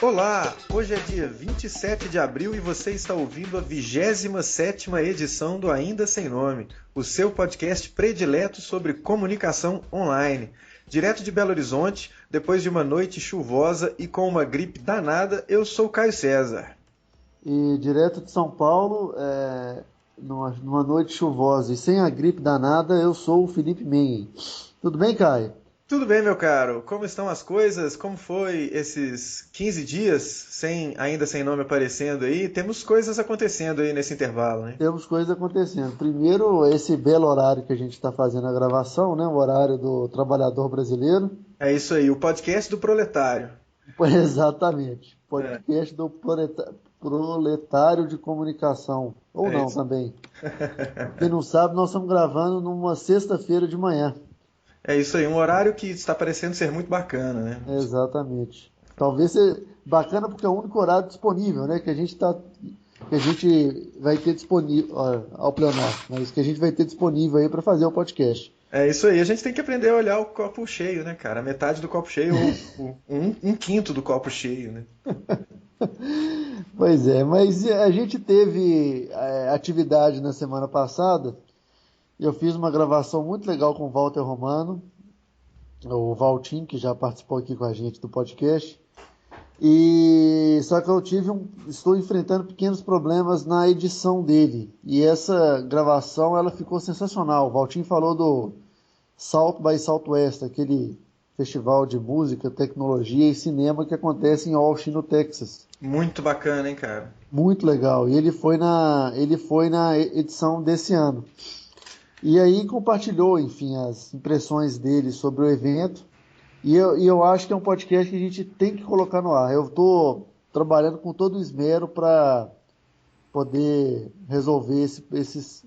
Olá, hoje é dia 27 de abril e você está ouvindo a 27ª edição do Ainda Sem Nome, o seu podcast predileto sobre comunicação online. Direto de Belo Horizonte, depois de uma noite chuvosa e com uma gripe danada, eu sou Caio César. E direto de São Paulo, numa noite chuvosa e sem a gripe danada, eu sou o Felipe Mengen. Tudo bem, Caio? Tudo bem, meu caro? Como estão as coisas? Como foi esses 15 dias ainda sem nome aparecendo aí? Temos coisas acontecendo aí nesse intervalo, né? Temos coisas acontecendo. Primeiro, esse belo horário que a gente está fazendo a gravação, né? O horário do trabalhador brasileiro. É isso aí, o podcast do proletário. Exatamente. Podcast do proletário de comunicação. Ou não isso. também. Quem não sabe, nós estamos gravando numa sexta-feira de manhã. É isso aí, um horário que está parecendo ser muito bacana, né? Exatamente. Talvez seja bacana porque é o único horário disponível, né? Que a gente vai ter disponível ao plenário, mas que a gente vai ter disponível aí para fazer o podcast. É isso aí, a gente tem que aprender a olhar o copo cheio, né, cara? A metade do copo cheio ou um quinto do copo cheio, né? Pois é, mas a gente teve atividade na semana passada. Eu fiz uma gravação muito legal com o Walter Romano, o Valtinho, que já participou aqui com a gente do podcast. E só que estou enfrentando pequenos problemas na edição dele. E essa gravação ela ficou sensacional. O Valtinho falou do South by Southwest, aquele festival de música, tecnologia e cinema que acontece em Austin, no Texas. Muito bacana, hein, cara? Muito legal. E ele foi na edição desse ano. E aí compartilhou, enfim, as impressões dele sobre o evento. E eu acho que é um podcast que a gente tem que colocar no ar. Eu estou trabalhando com todo o esmero para poder resolver esses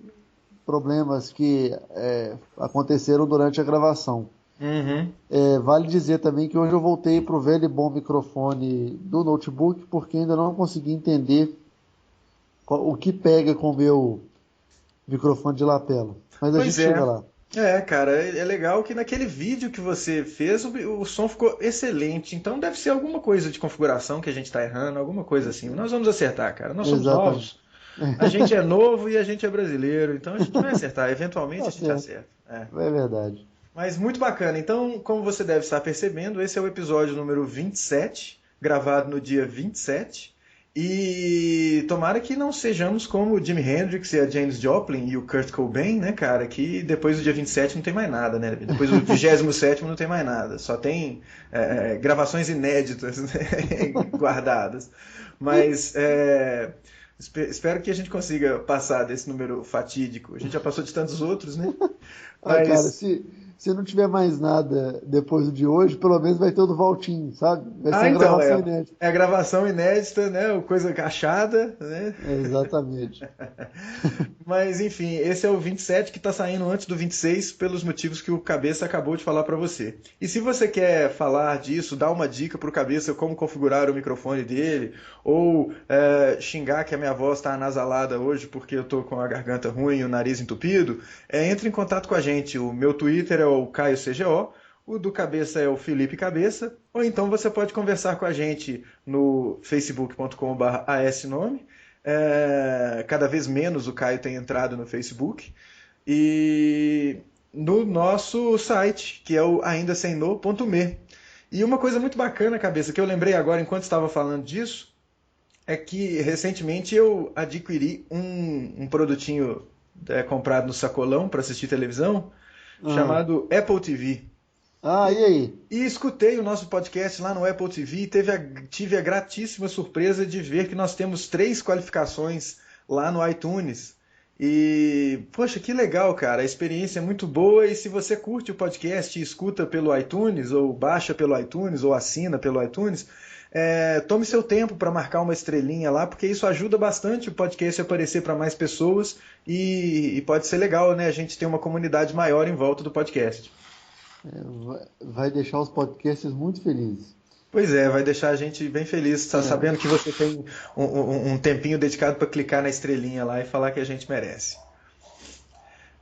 problemas que aconteceram durante a gravação. Uhum. Vale dizer também que hoje eu voltei para o velho e bom microfone do notebook, porque ainda não consegui entender o que pega com o meu microfone de lapela. Mas a gente chega lá. Cara, é legal que naquele vídeo que você fez o som ficou excelente. Então deve ser alguma coisa de configuração que a gente está errando, alguma coisa assim. Nós vamos acertar, cara. Nós somos novos. A gente é novo e a gente é brasileiro. Então a gente vai acertar. Eventualmente a gente acerta. É verdade. Mas muito bacana. Então, como você deve estar percebendo, esse é o episódio número 27, gravado no dia 27. E tomara que não sejamos como o Jimi Hendrix e a Janis Joplin e o Kurt Cobain, né, cara? Que depois do dia 27 não tem mais nada, né? Depois do 27º não tem mais nada. Só tem gravações inéditas, né, guardadas. Mas espero que a gente consiga passar desse número fatídico. A gente já passou de tantos outros, né? Mas... cara, se não tiver mais nada depois do de hoje, pelo menos vai ter o do Valtinho, sabe? Vai ser uma gravação inédita. É a gravação inédita, né? Coisa achada, né? Exatamente. Mas, enfim, esse é o 27 que está saindo antes do 26 pelos motivos que o Cabeça acabou de falar para você. E se você quer falar disso, dar uma dica para o Cabeça como configurar o microfone dele, ou xingar que a minha voz está anasalada hoje porque eu estou com a garganta ruim e o nariz entupido, entre em contato com a gente. O meu Twitter é o Caio CGO, o do Cabeça é o Felipe Cabeça, ou então você pode conversar com a gente no facebook.com/asnome. Cada vez menos o Caio tem entrado no Facebook, e no nosso site, que é o aindasemno.me. E uma coisa muito bacana, Cabeça, que eu lembrei agora enquanto estava falando disso, é que recentemente eu adquiri um produtinho comprado no sacolão para assistir televisão, chamado Apple TV. E aí? E escutei o nosso podcast lá no Apple TV e tive a gratíssima surpresa de ver que nós temos 3 qualificações lá no iTunes. E, poxa, que legal, cara. A experiência é muito boa, e se você curte o podcast e escuta pelo iTunes, ou baixa pelo iTunes, ou assina pelo iTunes, tome seu tempo para marcar uma estrelinha lá, porque isso ajuda bastante o podcast a aparecer para mais pessoas, e pode ser legal, né? A gente ter uma comunidade maior em volta do podcast. Vai deixar os podcasts muito felizes. Pois é, vai deixar a gente bem feliz, sabendo que você tem um tempinho dedicado para clicar na estrelinha lá e falar que a gente merece.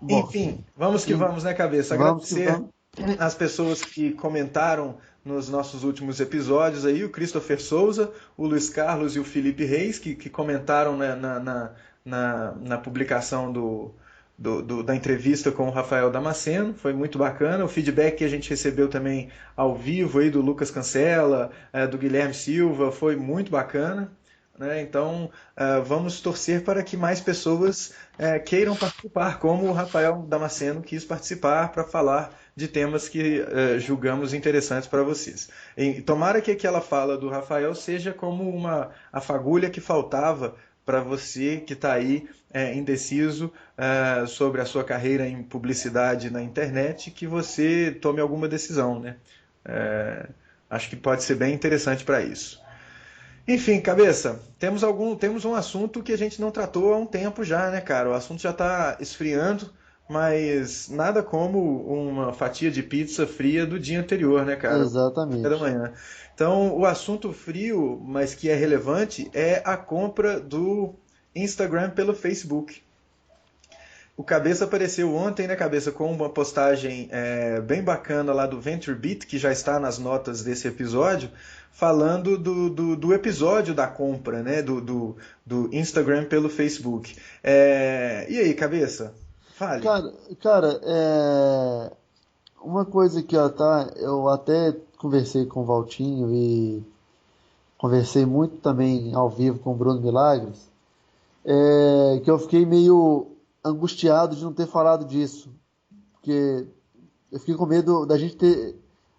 Bom, enfim, vamos que vamos, né, Cabeça? Agradecer as pessoas que comentaram nos nossos últimos episódios aí, o Christopher Souza, o Luiz Carlos e o Felipe Reis, que comentaram na publicação da entrevista com o Rafael Damasceno. Foi muito bacana. O feedback que a gente recebeu também ao vivo aí do Lucas Cancela, do Guilherme Silva, foi muito bacana. Né? Então, vamos torcer para que mais pessoas queiram participar, como o Rafael Damasceno quis participar para falar de temas que julgamos interessantes para vocês. E tomara que aquela fala do Rafael seja como a fagulha que faltava para você que está aí indeciso sobre a sua carreira em publicidade na internet, que você tome alguma decisão. Né? Acho que pode ser bem interessante para isso. Enfim, cabeça, temos um assunto que a gente não tratou há um tempo já, né, cara? O assunto já está esfriando, mas nada como uma fatia de pizza fria do dia anterior, né, cara? Café da Exatamente. manhã. Então, o assunto frio, mas que é relevante, é a compra do Instagram pelo Facebook. O Cabeça apareceu ontem, né, Cabeça, com uma postagem bem bacana lá do VentureBeat, que já está nas notas desse episódio, falando do episódio da compra, né, do Instagram pelo Facebook. E aí, Cabeça? Fale. Cara, cara, uma coisa que eu até conversei com o Valtinho e conversei muito também ao vivo com o Bruno Milagres, que eu fiquei meio angustiado de não ter falado disso, porque eu fiquei com medo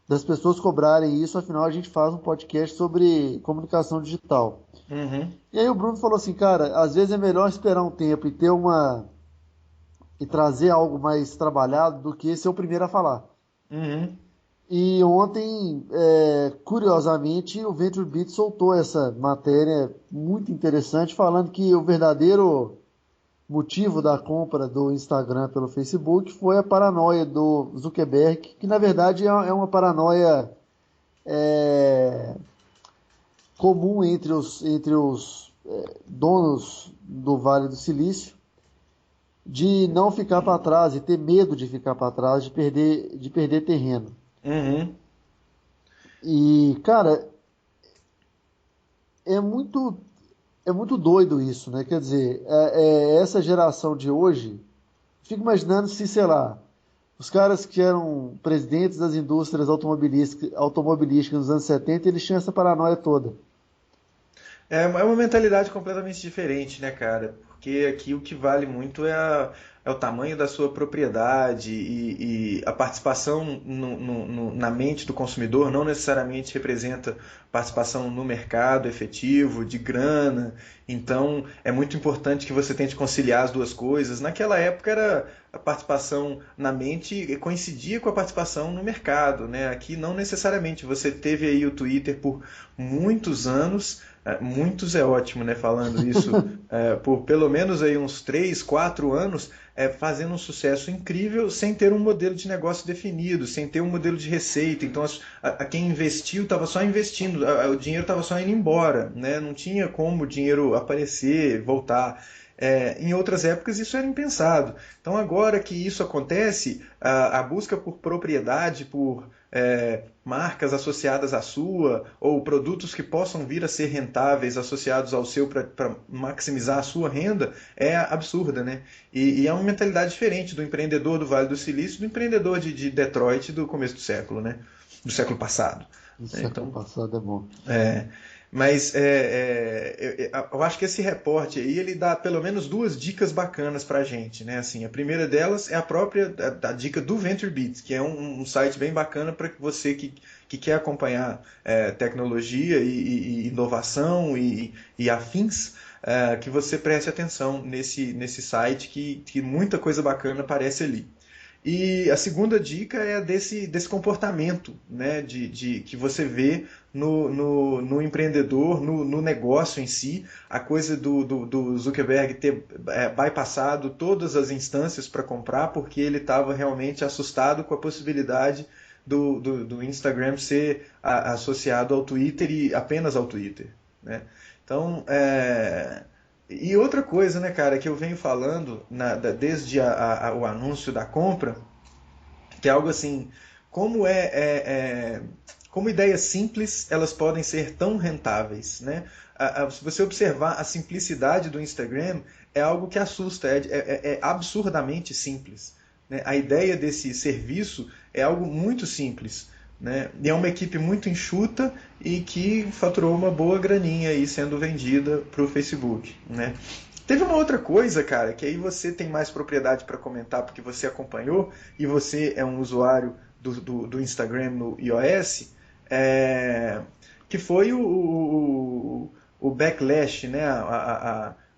das pessoas cobrarem isso, afinal a gente faz um podcast sobre comunicação digital. Uhum, E aí o Bruno falou assim, cara, às vezes é melhor esperar um tempo e trazer algo mais trabalhado do que ser o primeiro a falar. uhum, E ontem, curiosamente, o VentureBeat soltou essa matéria muito interessante, falando que o verdadeiro motivo da compra do Instagram pelo Facebook foi a paranoia do Zuckerberg, que na verdade é uma paranoia é, comum entre os donos do Vale do Silício, de não ficar para trás e ter medo de ficar para trás, de perder terreno. uhum. E, cara, é muito, é muito doido isso, né? Quer dizer, essa geração de hoje, fico imaginando se, sei lá, os caras que eram presidentes das indústrias automobilísticas nos anos 70, eles tinham essa paranoia toda. É uma mentalidade completamente diferente, né, cara? Porque aqui o que vale muito é o tamanho da sua propriedade e a participação na mente do consumidor não necessariamente representa participação no mercado efetivo, de grana. Então é muito importante que você tente conciliar as duas coisas. Naquela época era a participação na mente coincidia com a participação no mercado, né? Aqui não necessariamente. Você teve aí o Twitter por muitos anos. Muitos é ótimo, né? Falando isso por pelo menos aí uns 3, 4 anos, fazendo um sucesso incrível sem ter um modelo de negócio definido, sem ter um modelo de receita. Então, quem investiu estava só investindo, o dinheiro estava só indo embora, né? Não tinha como o dinheiro aparecer, voltar. Em outras épocas isso era impensado. Então, agora que isso acontece, a busca por propriedade, por marcas associadas à sua, ou produtos que possam vir a ser rentáveis associados ao seu para maximizar a sua renda, é absurda, né? E é uma mentalidade diferente do empreendedor do Vale do Silício do empreendedor de Detroit do começo do século, né? Do século passado. No século Então, passado é bom. é, mas eu acho que esse reporte aí ele dá pelo menos duas dicas bacanas para a gente, né? Assim, a primeira delas é a própria a dica do VentureBeat, que é um site bem bacana para você que quer acompanhar tecnologia e inovação e afins, que você preste atenção nesse site que muita coisa bacana aparece ali. E a segunda dica é desse comportamento, né, que você vê no empreendedor, no negócio em si, a coisa do Zuckerberg ter bypassado todas as instâncias para comprar, porque ele estava realmente assustado com a possibilidade do Instagram ser associado ao Twitter e apenas ao Twitter. Né? Então, e outra coisa, né, cara, que eu venho falando desde o anúncio da compra, que é algo assim, como como ideias simples, elas podem ser tão rentáveis, né? Se você observar a simplicidade do Instagram, é algo que assusta, é absurdamente simples, né? A ideia desse serviço é algo muito simples, né? E é uma equipe muito enxuta e que faturou uma boa graninha aí sendo vendida para o Facebook, né? Teve uma outra coisa, cara, que aí você tem mais propriedade para comentar porque você acompanhou e você é um usuário do Instagram no iOS, que foi o backlash, né?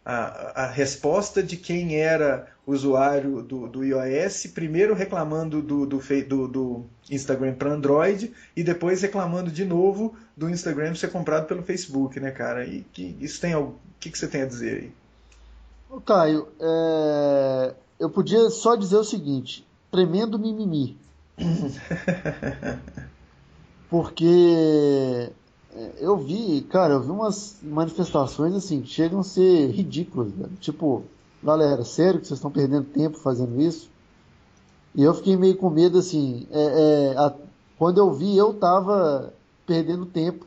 A resposta de quem era usuário do iOS, primeiro reclamando do Instagram para Android e depois reclamando de novo do Instagram ser comprado pelo Facebook, né, cara? E isso tem algo, o que você tem a dizer aí? Ô, Caio, eu podia só dizer o seguinte, tremendo mimimi, porque eu vi umas manifestações assim, que chegam a ser ridículas, velho. Tipo, galera, sério que vocês estão perdendo tempo fazendo isso? E eu fiquei meio com medo, assim, quando eu vi, eu tava perdendo tempo,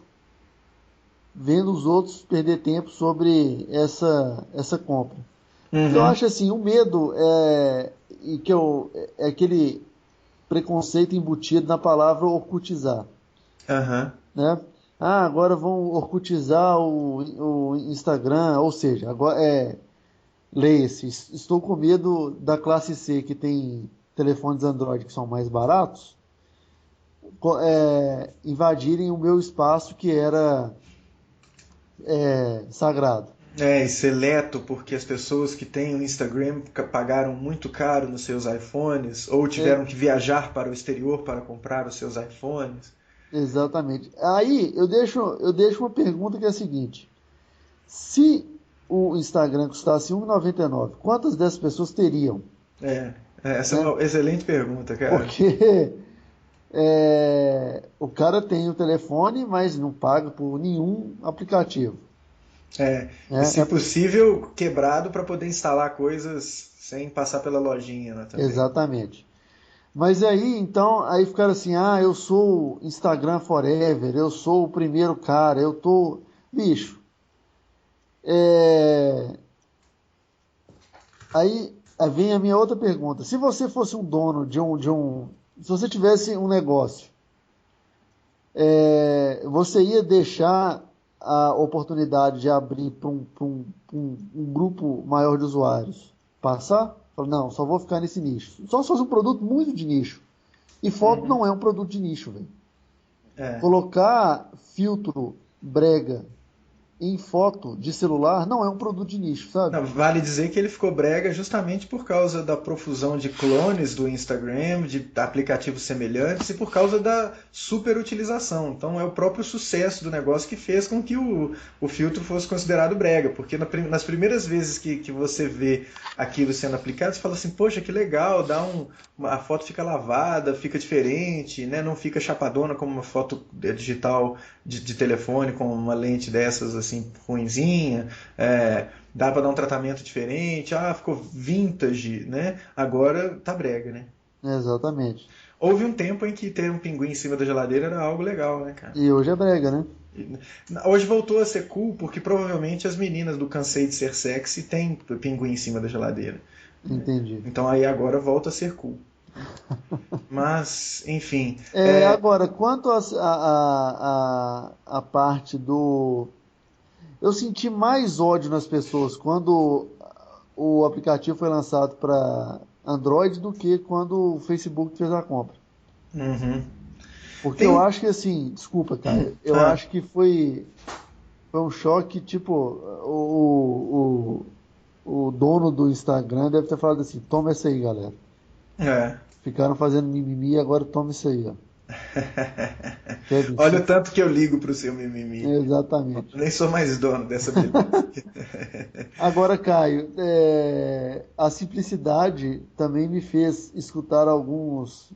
vendo os outros perder tempo sobre essa compra. Porque eu Uhum, acho assim, o medo é aquele preconceito embutido na palavra orcutizar, aham, né? Ah, agora vão orcutizar o Instagram, ou seja, agora leia-se, estou com medo da classe C que tem telefones Android que são mais baratos, invadirem o meu espaço que era sagrado. e seleto porque as pessoas que têm o Instagram pagaram muito caro nos seus iPhones ou É, tiveram que viajar para o exterior para comprar os seus iPhones. exatamente. Aí eu deixo uma pergunta que é a seguinte: se o Instagram custasse R$ 1,99, quantas dessas pessoas teriam? É, essa é Né? uma excelente pergunta, cara. Porque o cara tem o telefone, mas não paga por nenhum aplicativo. E Né? se possível, quebrado para poder instalar coisas sem passar pela lojinha, né, também. Exatamente. Mas aí, então, aí ficaram assim, eu sou Instagram Forever, eu sou o primeiro cara, eu tô... Bicho, é, aí vem a minha outra pergunta. Se você fosse um dono se você tivesse um negócio, você ia deixar a oportunidade de abrir para um grupo maior de usuários passar? Fala, não, só vou ficar nesse nicho. Só se fosse um produto muito de nicho. E foto Uhum. não é um produto de nicho, velho. É. Colocar filtro brega em foto de celular não é um produto de nicho, sabe? Não, vale dizer que ele ficou brega justamente por causa da profusão de clones do Instagram, de aplicativos semelhantes e por causa da superutilização. Então é o próprio sucesso do negócio que fez com que o filtro fosse considerado brega, porque nas primeiras vezes que você vê aquilo sendo aplicado, você fala assim, poxa, que legal, a foto fica lavada, fica diferente, né? Não fica chapadona como uma foto digital de telefone com uma lente dessas assim ruinzinha. Dá para dar um tratamento diferente, ficou vintage, né? Agora tá brega, né? Exatamente. Houve um tempo em que ter um pinguim em cima da geladeira era algo legal, né, cara? E hoje é brega, né? Hoje voltou a ser cool porque provavelmente as meninas do Cansei de Ser Sexy têm pinguim em cima da geladeira, né? Entendi. Então aí agora volta a ser cool. Mas, enfim, Agora, quanto a parte do. Eu senti mais ódio nas pessoas quando o aplicativo foi lançado para Android do que quando o Facebook fez a compra. uhum. Porque Tem eu um. acho que assim, desculpa, cara, eu Ah, acho que foi um choque, tipo, o dono do Instagram deve ter falado assim, toma essa aí, galera. é. Ficaram fazendo mimimi, agora toma isso aí, ó. Kevin, Olha se... o tanto que eu ligo pro seu mimimi. Exatamente. Nem sou mais dono dessa beleza. Agora, Caio, a simplicidade também me fez escutar alguns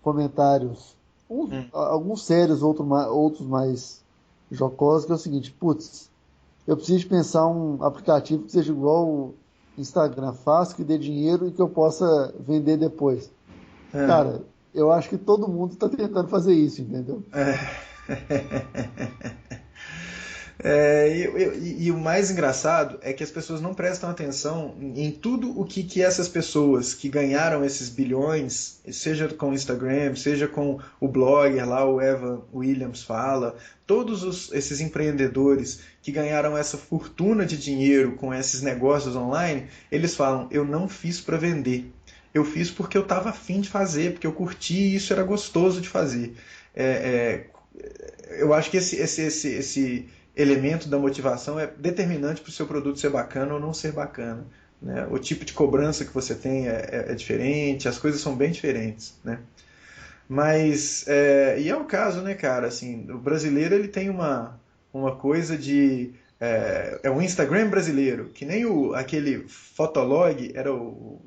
comentários, alguns sérios, outros mais jocosos, que é o seguinte, putz, eu preciso de pensar um aplicativo que seja igual o Instagram, fácil, que dê dinheiro e que eu possa vender depois. É. Cara, eu acho que todo mundo está tentando fazer isso, entendeu? E o mais engraçado é que as pessoas não prestam atenção em tudo o que essas pessoas que ganharam esses bilhões, seja com o Instagram, seja com o blogger lá, o Evan Williams fala, esses empreendedores que ganharam essa fortuna de dinheiro com esses negócios online, eles falam, eu não fiz para vender. Eu fiz porque eu estava afim de fazer, porque eu curti e isso era gostoso de fazer. É, eu acho que esse elemento da motivação é determinante para o seu produto ser bacana ou não ser bacana. Né? O tipo de cobrança que você tem é diferente, as coisas são bem diferentes. Né? Mas, e é o caso, né, cara? Assim, o brasileiro ele tem uma coisa de. É o Instagram brasileiro, que nem aquele Fotolog,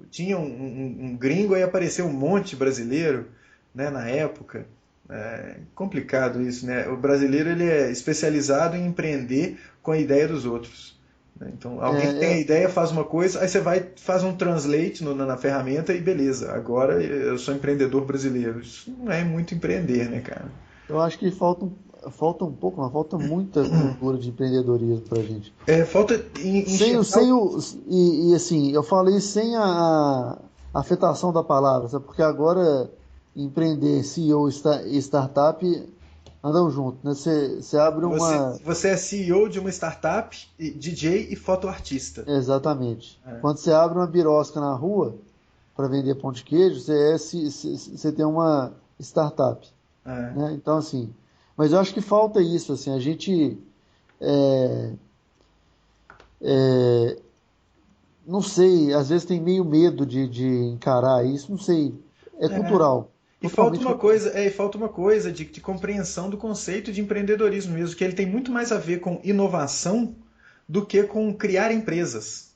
tinha um gringo, aí apareceu um monte brasileiro, né, na época. É complicado isso, né? O brasileiro ele é especializado em empreender com a ideia dos outros. Né? Então, alguém tem a É, ideia, faz uma coisa, aí você vai, faz um translate na ferramenta e beleza, agora eu sou empreendedor brasileiro. Isso não é muito empreender, né, cara? eu acho que falta um pouco, mas falta muita cultura de empreendedorismo pra gente. Falta Sem, o- enxergar. sem o, e assim, eu falei sem a afetação da palavra, sabe? Porque agora empreender, CEO e startup andam junto, né? Você abre uma. Você é CEO de uma startup, DJ e fotoartista. Exatamente. É, Quando você abre uma birosca na rua para vender pão de queijo, você tem uma startup, é. né? Então, assim. Mas eu acho que falta isso, assim. A gente. é, não sei, às vezes tem meio medo de encarar isso, não sei. É É. cultural. E falta Totalmente uma cultural. coisa, e falta uma coisa de compreensão do conceito de empreendedorismo mesmo, que ele tem muito mais a ver com inovação do que com criar empresas.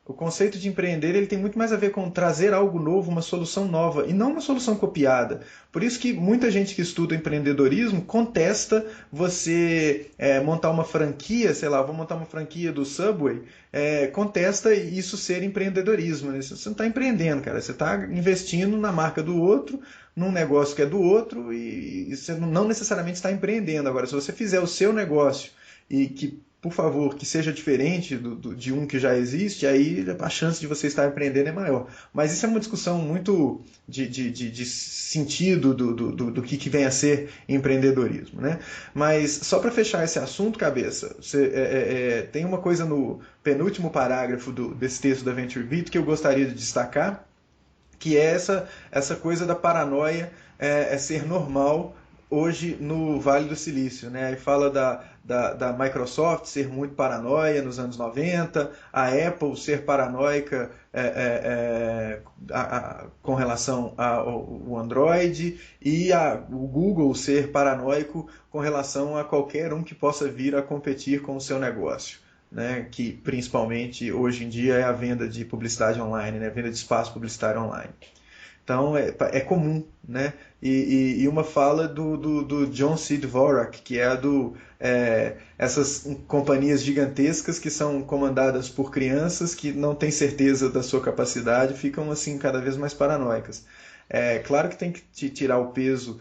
O conceito de empreender ele tem muito mais a ver com trazer algo novo, uma solução nova, e não uma solução copiada. Por isso que muita gente que estuda empreendedorismo contesta você montar uma franquia, sei lá, vou montar uma franquia do Subway, contesta isso ser empreendedorismo. Né? Você não está empreendendo, cara. Você está investindo na marca do outro, num negócio que é do outro, e você não necessariamente está empreendendo. Agora, se você fizer o seu negócio e que por favor, que seja diferente de um que já existe, aí a chance de você estar empreendendo é maior. Mas isso é uma discussão muito de sentido do que vem a ser empreendedorismo. Né? Mas só para fechar esse assunto, cabeça, tem uma coisa no penúltimo parágrafo desse texto da Venture Beat que eu gostaria de destacar, que é essa coisa da paranoia ser normal hoje no Vale do Silício. Né? E fala da Microsoft ser muito paranoia nos anos 90, a Apple ser paranoica com relação ao Android e o Google ser paranoico com relação a qualquer um que possa vir a competir com o seu negócio. Né, que principalmente hoje em dia é a venda de publicidade online, né, a venda de espaço publicitário online. Então é comum, né? E uma fala do John C. Dvorak, que essas companhias gigantescas que são comandadas por crianças que não têm certeza da sua capacidade, ficam assim cada vez mais paranoicas. Claro que tem que tirar o peso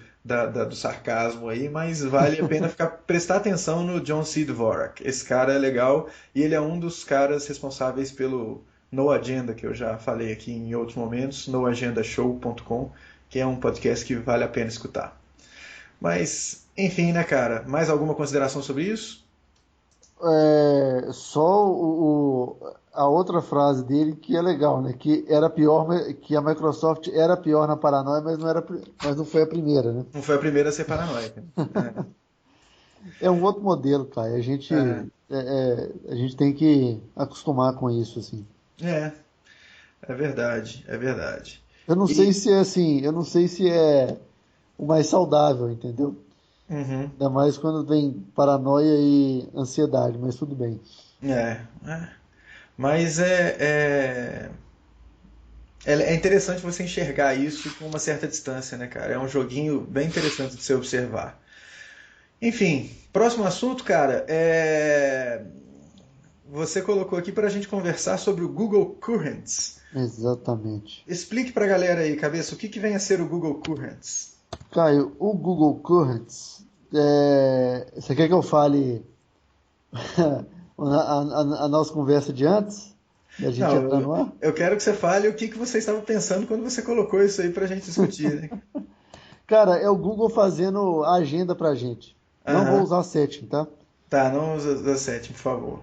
do sarcasmo aí, mas vale a pena prestar atenção no John C. Dvorak. Esse cara é legal e ele é um dos caras responsáveis pelo No Agenda, que eu já falei aqui em outros momentos, noagendashow.com, que é um podcast que vale a pena escutar. Mas, enfim, né, cara? Mais alguma consideração sobre isso? Só a outra frase dele que é legal, né? Que era pior, que a Microsoft era pior na paranoia, mas não foi a primeira, né? Não foi a primeira a ser paranoica. É um outro modelo, cara. A gente tem que acostumar com isso, assim. É, é verdade, é verdade. Eu não sei E, se é assim, eu não sei se é o mais saudável, entendeu? uhum, Ainda mais quando vem paranoia e ansiedade, mas tudo bem. é. Mas é interessante você enxergar isso com uma certa distância, né, cara? É um joguinho bem interessante de se observar. Enfim, próximo assunto, cara, você colocou aqui para a gente conversar sobre o Google Currents. Exatamente. Explique para a galera aí, cabeça, o que vem a ser o Google Currents? Caio, o Google Currents Você quer que eu fale a nossa conversa de antes? Da gente Não, entrar no ar? eu quero que você fale o que você estava pensando quando você colocou isso aí para a gente discutir, né? Cara, é o Google fazendo a agenda pra gente. Não vou Aham. usar setting, tá? Tá, não usa 7, por favor.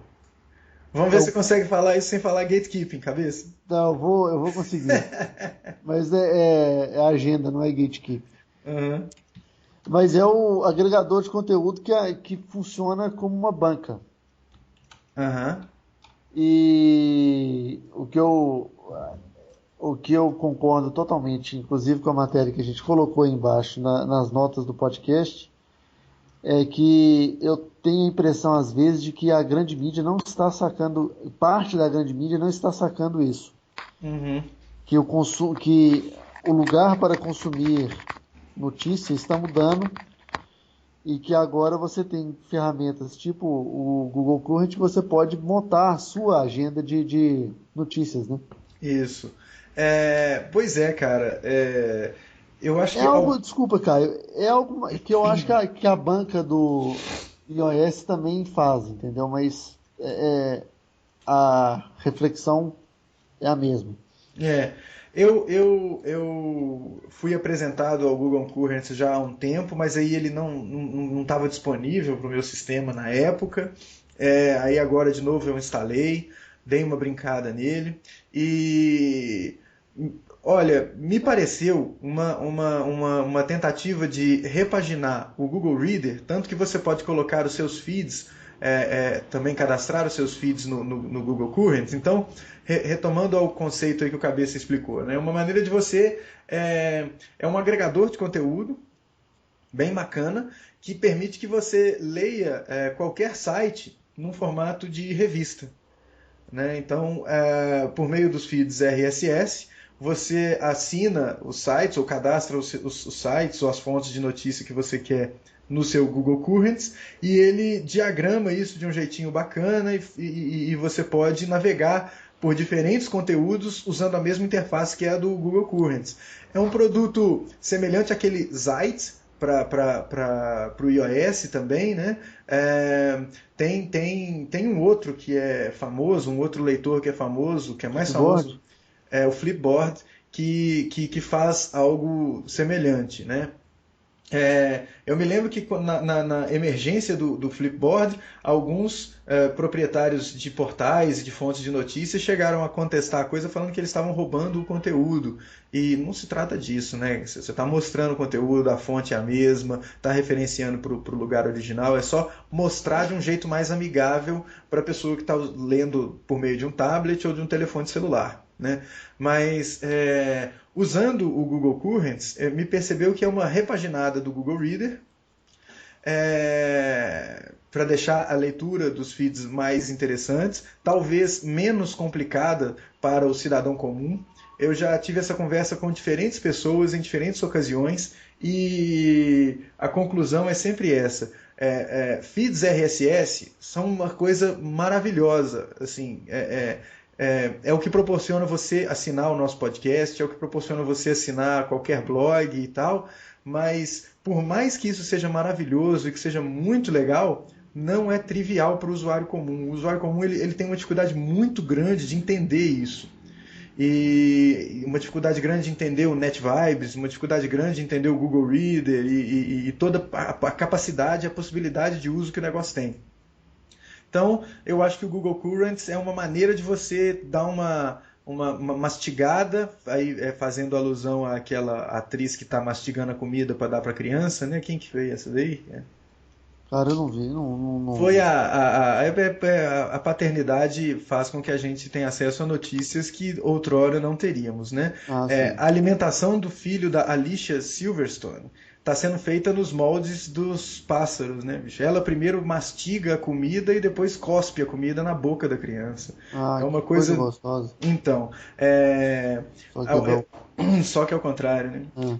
Vamos É ver se o, você consegue falar isso sem falar gatekeeping, cabeça. não, eu vou conseguir. Mas é a agenda, não é gatekeep. Aham. Mas é o agregador de conteúdo que funciona como uma banca. Aham. E o que eu concordo totalmente, inclusive com a matéria que a gente colocou aí embaixo nas notas do podcast, é que eu tenho a impressão às vezes de que a grande mídia não está sacando, parte da grande mídia não está sacando isso, Uhum. que o lugar para consumir notícias está mudando e que agora você tem ferramentas tipo o Google Current que você pode montar a sua agenda de notícias, né? Isso. Pois é, cara. Eu acho É que. algo, desculpa, Caio, é algo que eu acho que a banca do iOS também faz, entendeu? Mas a reflexão é a mesma. É, eu fui apresentado ao Google Current já há um tempo, mas aí ele não estava disponível para o meu sistema na época. Aí agora de novo eu instalei, dei uma brincada nele e olha, me pareceu uma tentativa de repaginar o Google Reader, tanto que você pode colocar os seus feeds, também cadastrar os seus feeds no Google Current. Então, retomando ao conceito aí que o Cabeça explicou, né? Uma maneira de você é um agregador de conteúdo bem bacana que permite que você leia qualquer site num formato de revista, né? Então, por meio dos feeds RSS, você assina os sites ou cadastra os sites ou as fontes de notícia que você quer no seu Google Currents e ele diagrama isso de um jeitinho bacana e você pode navegar por diferentes conteúdos usando a mesma interface que é a do Google Currents. É um produto semelhante àquele Zite para o iOS também, né? Tem um outro que é famoso, um outro leitor que é famoso, que é mais Flipboard? famoso, é o Flipboard, que faz algo semelhante, né? Eu me lembro que na emergência do Flipboard, alguns proprietários de portais e de fontes de notícias chegaram a contestar a coisa falando que eles estavam roubando o conteúdo. E não se trata disso, né? Você está mostrando o conteúdo, a fonte é a mesma, está referenciando para o lugar original, é só mostrar de um jeito mais amigável para a pessoa que está lendo por meio de um tablet ou de um telefone celular, né? Mas usando o Google Currents, me percebeu que é uma repaginada do Google Reader para deixar a leitura dos feeds mais interessantes, talvez menos complicada para o cidadão comum. Eu já tive essa conversa com diferentes pessoas em diferentes ocasiões e a conclusão é sempre essa. Feeds RSS são uma coisa maravilhosa. Assim, é o que proporciona você assinar o nosso podcast, é o que proporciona você assinar qualquer blog e tal, mas por mais que isso seja maravilhoso e que seja muito legal, não é trivial para o usuário comum. O usuário comum ele tem uma dificuldade muito grande de entender isso. E uma dificuldade grande de entender o NetVibes, uma dificuldade grande de entender o Google Reader e toda a capacidade, a possibilidade de uso que o negócio tem. Então, eu acho que o Google Currents é uma maneira de você dar uma mastigada, aí fazendo alusão àquela atriz que está mastigando a comida para dar para a criança, né? Quem que fez essa daí? Cara, eu não vi, não, não, Foi não. a paternidade faz com que a gente tenha acesso a notícias que outrora não teríamos, né? Ah, sim. A alimentação do filho da Alicia Silverstone está sendo feita nos moldes dos pássaros, né, bicho? Ela primeiro mastiga a comida e depois cospe a comida na boca da criança. É Ah, uma que coisa coisa. gostosa. Então, é, Só que não. só que é o contrário, né? Ah,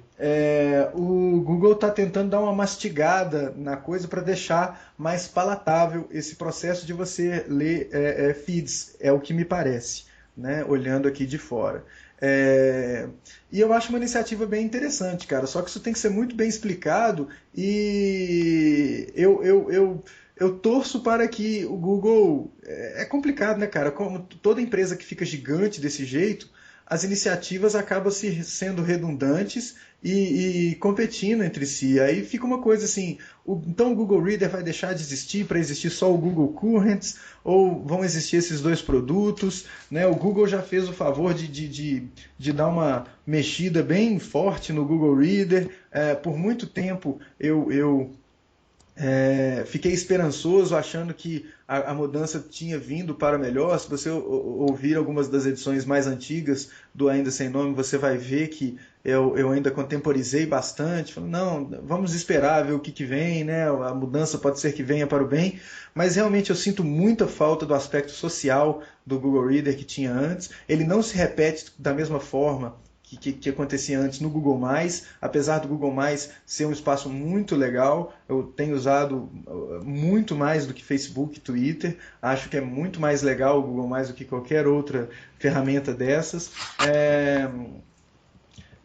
O Google está tentando dar uma mastigada na coisa para deixar mais palatável esse processo de você ler feeds, é o que me parece, né? Olhando aqui de fora. E eu acho uma iniciativa bem interessante, cara. Só que isso tem que ser muito bem explicado e eu torço para que o Google. É complicado, né, cara? Como toda empresa que fica gigante desse jeito, as iniciativas acabam sendo redundantes e competindo entre si. Aí fica uma coisa assim, então o Google Reader vai deixar de existir para existir só o Google Currents, ou vão existir esses dois produtos, né? O Google já fez o favor de dar uma mexida bem forte no Google Reader. Por muito tempo eu fiquei esperançoso, achando que a mudança tinha vindo para melhor. Se você ouvir algumas das edições mais antigas do Ainda Sem Nome, você vai ver que eu ainda contemporizei bastante. Falei, não, vamos esperar, ver o que vem, né? A mudança pode ser que venha para o bem, mas realmente eu sinto muita falta do aspecto social do Google Reader que tinha antes. Ele não se repete da mesma forma que acontecia antes no Google+, apesar do Google+, ser um espaço muito legal. Eu tenho usado muito mais do que Facebook e Twitter, acho que é muito mais legal o Google+, do que qualquer outra ferramenta dessas.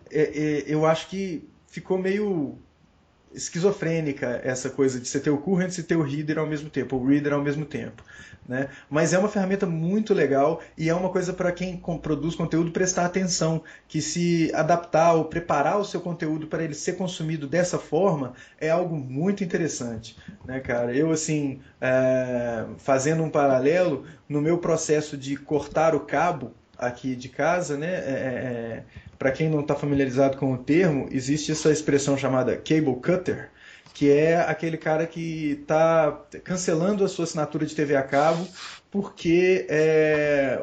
Eu acho que ficou meio esquizofrênica essa coisa de você ter o Currents e ter o Reader ao mesmo tempo, o Reader ao mesmo tempo, né? Mas é uma ferramenta muito legal e é uma coisa para quem produz conteúdo prestar atenção, que se adaptar ou preparar o seu conteúdo para ele ser consumido dessa forma é algo muito interessante, né, cara? Eu, assim, fazendo um paralelo, no meu processo de cortar o cabo aqui de casa, né, para quem não está familiarizado com o termo, existe essa expressão chamada cable cutter, que é aquele cara que está cancelando a sua assinatura de TV a cabo porque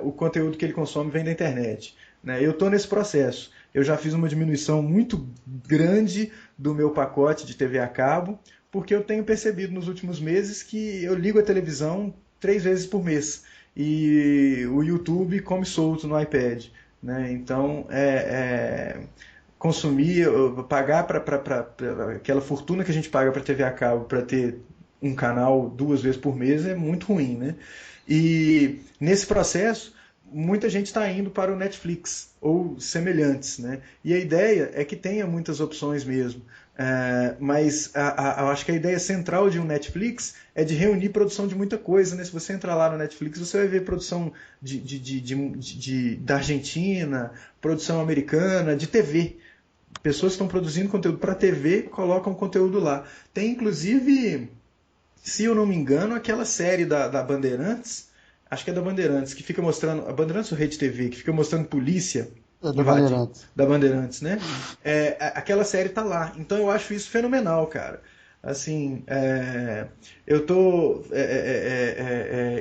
o conteúdo que ele consome vem da internet, né? Eu estou nesse processo. Eu já fiz uma diminuição muito grande do meu pacote de TV a cabo, porque eu tenho percebido nos últimos meses que eu ligo a televisão 3 vezes por mês e o YouTube come solto no iPad, né? Então, consumir, pagar para aquela fortuna que a gente paga para TV a cabo para ter um canal 2 vezes por mês é muito ruim, né? E nesse processo, muita gente está indo para o Netflix ou semelhantes, né? E a ideia é que tenha muitas opções mesmo. Mas eu acho que a ideia central de um Netflix é de reunir produção de muita coisa, né? Se você entrar lá no Netflix, você vai ver produção da Argentina, produção americana, de TV. Pessoas que estão produzindo conteúdo para TV colocam conteúdo lá. Tem, inclusive, se eu não me engano, aquela série da Bandeirantes, acho que é da Bandeirantes, que fica mostrando, a Bandeirantes ou Rede TV, que fica mostrando polícia Da Bandeirantes. Da Bandeirantes, né? Aquela série tá lá. Então eu acho isso fenomenal, cara. Assim, eu tô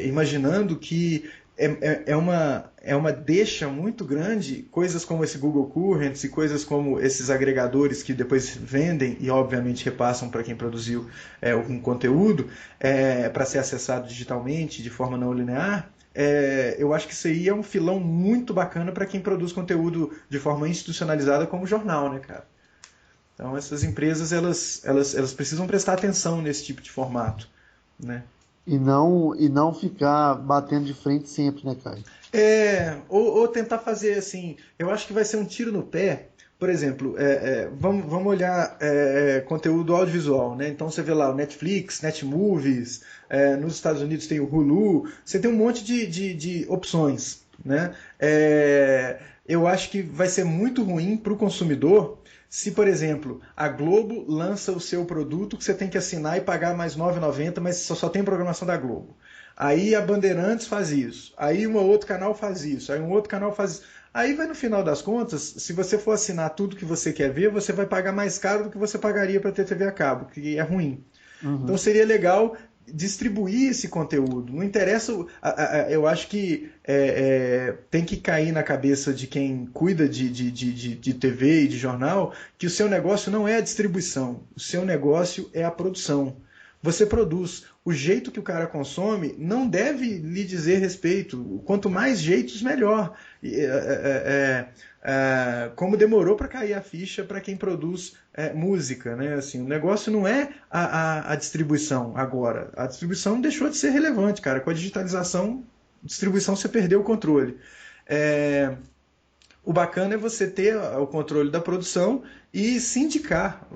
imaginando que é uma deixa muito grande, coisas como esse Google Currents e coisas como esses agregadores que depois vendem e obviamente repassam para quem produziu um conteúdo para ser acessado digitalmente de forma não linear. Eu acho que isso aí é um filão muito bacana para quem produz conteúdo de forma institucionalizada como jornal, né, cara? Então essas empresas elas precisam prestar atenção nesse tipo de formato, né? E não ficar batendo de frente sempre, né, Caio? Ou tentar fazer assim, eu acho que vai ser um tiro no pé. Por exemplo, vamos olhar conteúdo audiovisual, né? Então você vê lá o Netflix, Netmovies, nos Estados Unidos tem o Hulu, você tem um monte de opções, né? Eu acho que vai ser muito ruim para o consumidor se, por exemplo, a Globo lança o seu produto que você tem que assinar e pagar mais R$ 9,90, mas só tem programação da Globo. Aí a Bandeirantes faz isso, aí um outro canal faz isso, aí um outro canal faz isso. Aí vai no final das contas, se você for assinar tudo que você quer ver, você vai pagar mais caro do que você pagaria para ter TV a cabo, que é ruim. Uhum. Então seria legal distribuir esse conteúdo. Não interessa, eu acho que tem que cair na cabeça de quem cuida de TV e de jornal que o seu negócio não é a distribuição, o seu negócio é a produção. Você produz. O jeito que o cara consome não deve lhe dizer respeito. Quanto mais jeitos, melhor. Como demorou para cair a ficha para quem produz música, né? Assim, o negócio não é a distribuição agora. A distribuição deixou de ser relevante, cara. Com a digitalização, distribuição você perdeu o controle. O bacana é você ter o controle da produção e sindicar.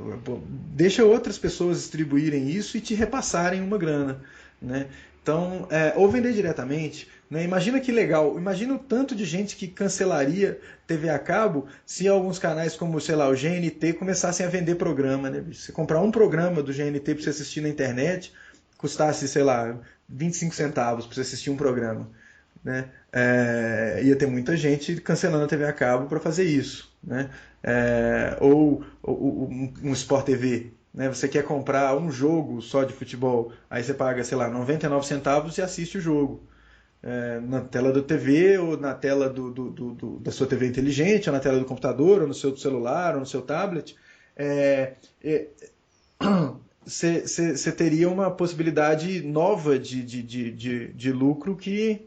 Deixa outras pessoas distribuírem isso e te repassarem uma grana, né? Então, ou vender diretamente, né? Imagina que legal, imagina o tanto de gente que cancelaria TV a cabo se alguns canais como, sei lá, o GNT começassem a vender programa, né? Você comprar um programa do GNT para você assistir na internet, custasse, sei lá, 25 centavos para você assistir um programa, né? Ia ter muita gente cancelando a TV a cabo para fazer isso, né? Ou um Sport TV, né? Você quer comprar um jogo só de futebol, aí você paga, sei lá, 99 centavos e assiste o jogo. Na tela da TV ou na tela da sua TV inteligente, ou na tela do computador, ou no seu celular, ou no seu tablet. Você teria uma possibilidade nova de lucro que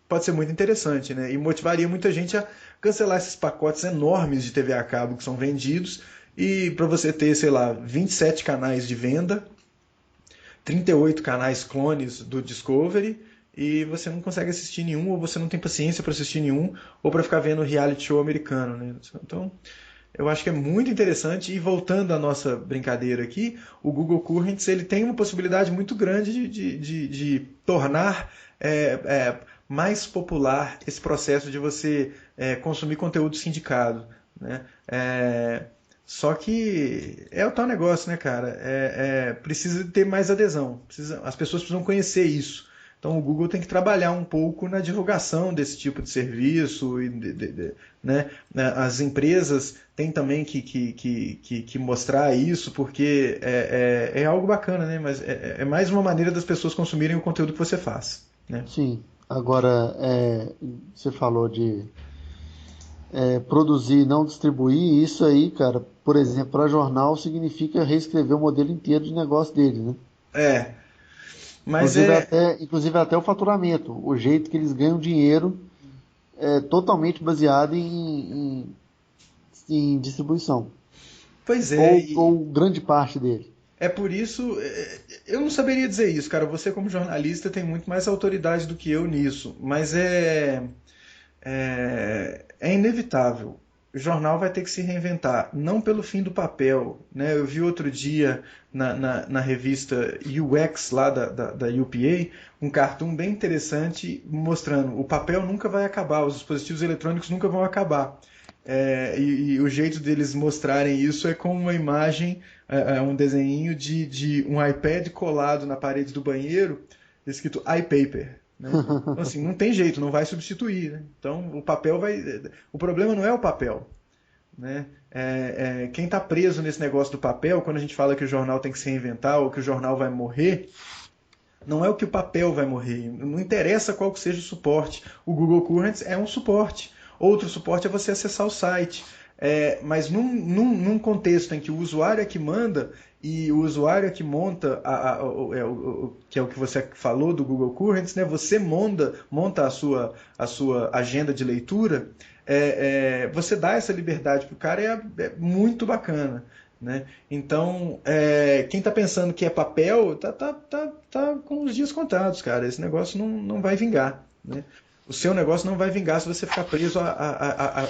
pode ser muito interessante, né? E motivaria muita gente a cancelar esses pacotes enormes de TV a cabo que são vendidos e para você ter, sei lá, 27 canais de venda, 38 canais clones do Discovery e você não consegue assistir nenhum, ou você não tem paciência para assistir nenhum, ou para ficar vendo reality show americano, né? Então, eu acho que é muito interessante. E voltando à nossa brincadeira aqui, o Google Currents ele tem uma possibilidade muito grande de tornar mais popular esse processo de você consumir conteúdo sindicado, né? Só que é o tal negócio, né, cara? Precisa ter mais adesão. As pessoas precisam conhecer isso. Então o Google tem que trabalhar um pouco na divulgação desse tipo de serviço, né? As empresas têm também que mostrar isso, porque é algo bacana, né? Mas é mais uma maneira das pessoas consumirem o conteúdo que você faz, né? Sim. Agora, você falou de produzir e não distribuir, isso aí, cara, por exemplo, para jornal significa reescrever o modelo inteiro de negócio dele, né? Mas Inclusive até o faturamento, o jeito que eles ganham dinheiro é totalmente baseado em distribuição. Pois é. Ou grande parte dele. É por isso, eu não saberia dizer isso, cara. Você como jornalista tem muito mais autoridade do que eu nisso, mas é inevitável. O jornal vai ter que se reinventar, não pelo fim do papel, né? Eu vi outro dia na revista UX lá da UPA um cartoon bem interessante mostrando o papel nunca vai acabar, os dispositivos eletrônicos nunca vão acabar. E o jeito deles mostrarem isso é com uma imagem, um desenho de um iPad colado na parede do banheiro, escrito iPaper. Né? Então, assim, não tem jeito, não vai substituir. Né? Então, o papel vai. O problema não é o papel. Né? Quem está preso nesse negócio do papel, quando a gente fala que o jornal tem que se reinventar ou que o jornal vai morrer, não é o que o papel vai morrer. Não interessa qual que seja o suporte. O Google Currents é um suporte. Outro suporte é você acessar o site. Mas num contexto em que o usuário é que manda e o usuário é que monta, que é o que você falou do Google Currents, né? Você monta a sua agenda de leitura, você dá essa liberdade para o cara, é muito bacana. Né? Então, quem está pensando que é papel, tá com os dias contados, cara. Esse negócio não vai vingar. Né? O seu negócio não vai vingar se você ficar preso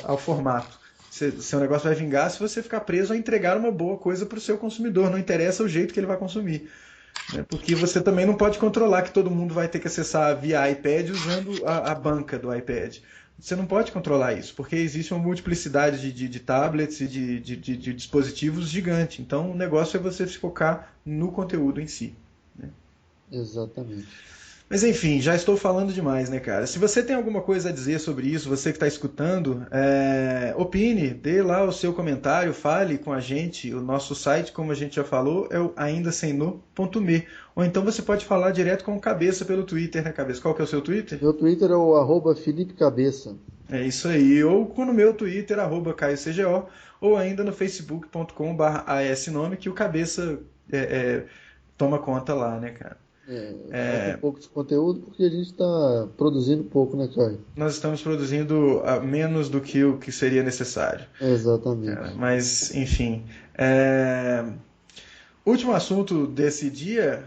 ao formato. Seu negócio vai vingar se você ficar preso a entregar uma boa coisa para o seu consumidor. Não interessa o jeito que ele vai consumir. Né? Porque você também não pode controlar que todo mundo vai ter que acessar via iPad usando a banca do iPad. Você não pode controlar isso, porque existe uma multiplicidade de tablets e de dispositivos gigante. Então o negócio é você se focar no conteúdo em si. Né? Exatamente. Mas enfim, já estou falando demais, né, cara? Se você tem alguma coisa a dizer sobre isso, você que está escutando, opine, dê lá o seu comentário, fale com a gente. O nosso site, como a gente já falou, é o aindasemno.me. Ou então você pode falar direto com o Cabeça pelo Twitter, né, Cabeça? Qual que é o seu Twitter? Meu Twitter é o @Felipe Cabeça. É isso aí. Ou no meu Twitter, @CaioCGO, ou ainda no facebook.com/asnome, que o Cabeça toma conta lá, né, cara? Um pouco de conteúdo porque a gente está produzindo pouco, né, Caio? Nós estamos produzindo menos do que o que seria necessário. Exatamente. Mas, enfim. Último assunto desse dia.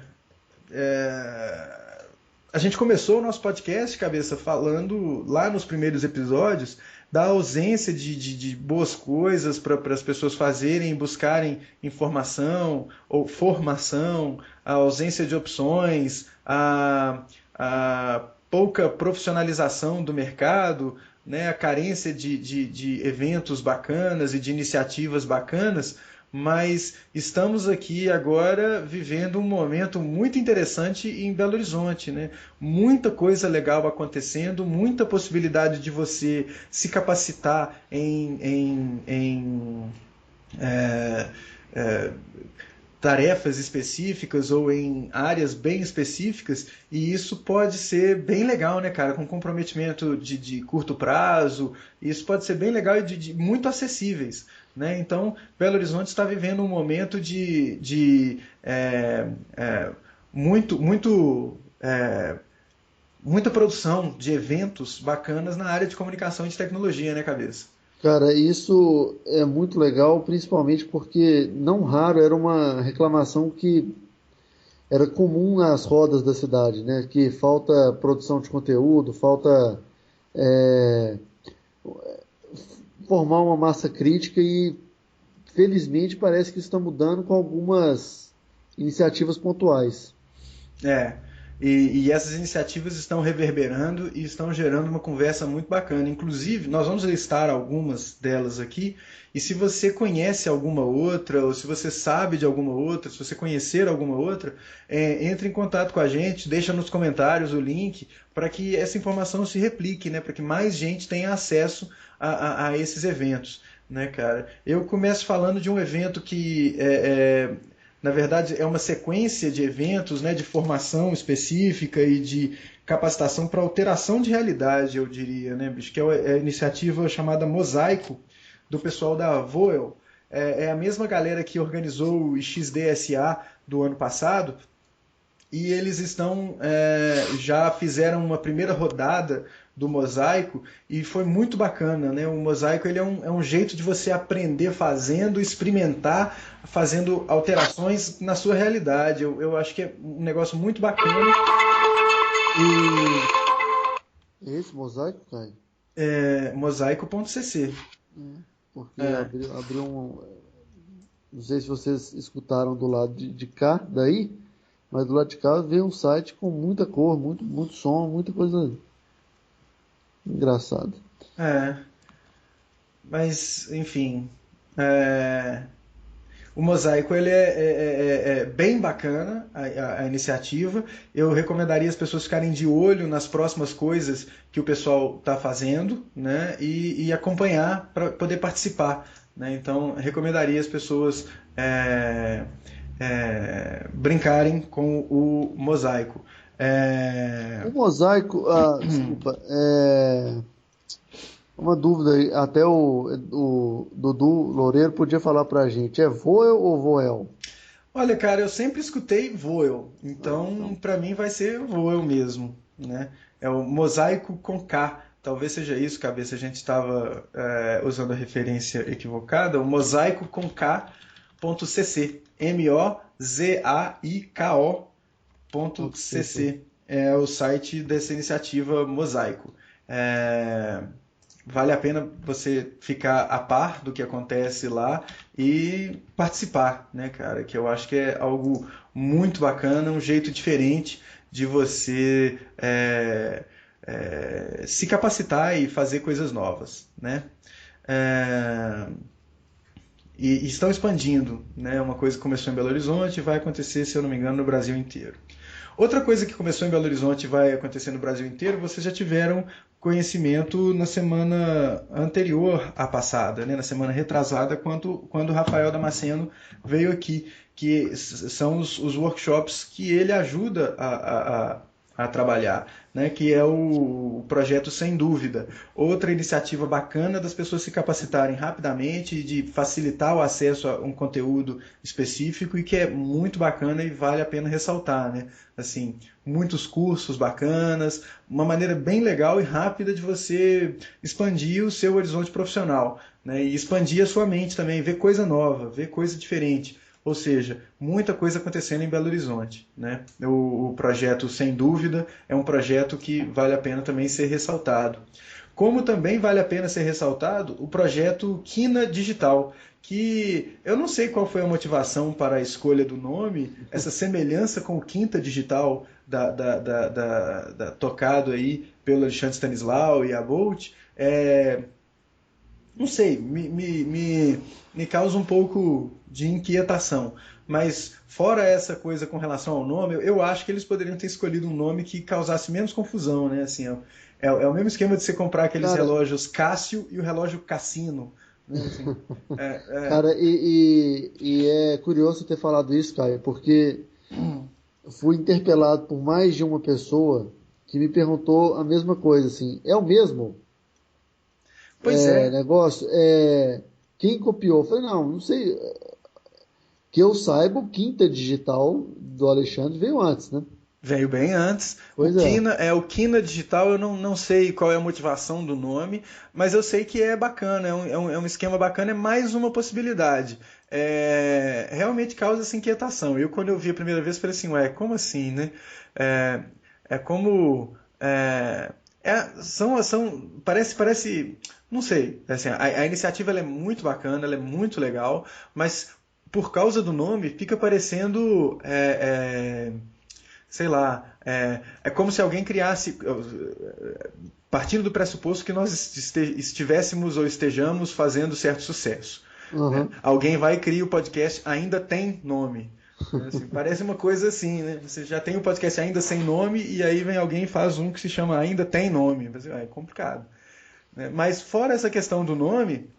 A gente começou o nosso podcast, Cabeça, falando lá nos primeiros episódios da ausência de boas coisas para as pessoas fazerem, buscarem informação ou formação, a ausência de opções, a pouca profissionalização do mercado, né, a carência de eventos bacanas e de iniciativas bacanas, mas estamos aqui agora vivendo um momento muito interessante em Belo Horizonte, né? Muita coisa legal acontecendo, muita possibilidade de você se capacitar em é, é, tarefas específicas ou em áreas bem específicas, e isso pode ser bem legal, né, cara? Com comprometimento de curto prazo, isso pode ser bem legal e de muito acessíveis, né? Então, Belo Horizonte está vivendo um momento de muito, muito, muita produção de eventos bacanas na área de comunicação e de tecnologia, né, Cabeça? Cara, isso é muito legal, principalmente porque não raro era uma reclamação que era comum nas rodas da cidade, né? Que falta produção de conteúdo, falta é, formar uma massa crítica e felizmente parece que isso está mudando com algumas iniciativas pontuais. É, e essas iniciativas estão reverberando e estão gerando uma conversa muito bacana. Inclusive, nós vamos listar algumas delas aqui. E se você conhece alguma outra, ou se você sabe de alguma outra, se você conhecer alguma outra, entre em contato com a gente, deixa nos comentários o link para que essa informação se replique, né? Para que mais gente tenha acesso a esses eventos. Né, cara? Eu começo falando de um evento que na verdade, é uma sequência de eventos, né, de formação específica e de capacitação para alteração de realidade, eu diria, né, bicho? Que é a iniciativa chamada Mosaico, do pessoal da Voel. É a mesma galera que organizou o XDSA do ano passado, e eles já fizeram uma primeira rodada do mosaico e foi muito bacana, né? O mosaico ele é um jeito de você aprender fazendo, experimentar, fazendo alterações na sua realidade. Eu acho que é um negócio muito bacana e Esse mosaico, Caio? mosaico.cc. Porque É, abriu um. Não sei se vocês escutaram do lado de cá, daí, mas do lado de cá veio um site com muita cor, muito som, muita coisa engraçada. é, mas enfim, é, o Mosaico ele é bem bacana a iniciativa. Eu recomendaria as pessoas ficarem de olho nas próximas coisas que o pessoal está fazendo, né? E acompanhar para poder participar. Né? Então, recomendaria as pessoas brincarem com o Mosaico. É, O mosaico, desculpa, uma dúvida aí, até o Dudu Loureiro podia falar pra gente, é Voel ou Voel? Olha, cara, eu sempre escutei Voel, Ah, então então, para mim vai ser Voel mesmo, né? É o mosaico com K. Talvez seja isso, cabeça. A gente estava usando a referência equivocada. O mosaico com K.cc. ponto CC. mozaiko.cc é o site dessa iniciativa Mosaico. É, vale a pena você ficar a par do que acontece lá e participar, né, cara? Que eu acho que é algo muito bacana, um jeito diferente de você se capacitar e fazer coisas novas, né? É, e estão expandindo, né? Uma coisa que começou em Belo Horizonte e vai acontecer, se eu não me engano, no Brasil inteiro. Outra coisa que começou em Belo Horizonte e vai acontecer no Brasil inteiro, vocês já tiveram conhecimento na semana anterior à passada, né? Na semana retrasada, quando o Rafael Damasceno veio aqui, que são os workshops que ele ajuda a trabalhar, né? Que é o projeto Sem Dúvida. Outra iniciativa bacana das pessoas se capacitarem rapidamente e de facilitar o acesso a um conteúdo específico e que é muito bacana e vale a pena ressaltar, né? Assim, muitos cursos bacanas, uma maneira bem legal e rápida de você expandir o seu horizonte profissional, né? E expandir a sua mente também, ver coisa nova, ver coisa diferente. Ou seja, muita coisa acontecendo em Belo Horizonte, né? O projeto, sem dúvida, é um projeto que vale a pena também ser ressaltado. Como também vale a pena ser ressaltado o projeto Quina Digital, que eu não sei qual foi a motivação para a escolha do nome, essa semelhança com o Quinta Digital tocado aí pelo Alexandre Stanislau e a Bolt, não sei, me causa um pouco de inquietação. Mas fora essa coisa com relação ao nome, eu acho que eles poderiam ter escolhido um nome que causasse menos confusão, né? Assim, é o mesmo esquema de você comprar aqueles Cara, relógios Cássio e o relógio Cassino, né? Assim, é, é, cara, e é curioso ter falado isso, Caio, porque fui interpelado por mais de uma pessoa que me perguntou a mesma coisa, assim, é o mesmo pois é, negócio? Quem copiou? Eu falei, não sei. Que eu saiba, o Quinta Digital do Alexandre veio antes, né? veio bem antes. Pois é. O Kina Digital, eu não sei qual é a motivação do nome, mas eu sei que é bacana, é um esquema bacana, é mais uma possibilidade. Realmente causa essa inquietação. Quando eu vi a primeira vez, falei assim, ué, como assim, né? É, é como... parece, não sei, assim, a iniciativa ela é muito bacana, ela é muito legal, mas por causa do nome fica parecendo sei lá, é como se alguém criasse, partindo do pressuposto que nós estivéssemos ou estejamos fazendo certo sucesso. Né? Aham. Alguém vai e cria o podcast Ainda Tem Nome. Né? Assim, parece uma coisa assim, né? Você já tem o podcast Ainda Sem Nome e aí vem alguém e faz um que se chama Ainda Tem Nome. É complicado. Né? Mas fora essa questão do nome,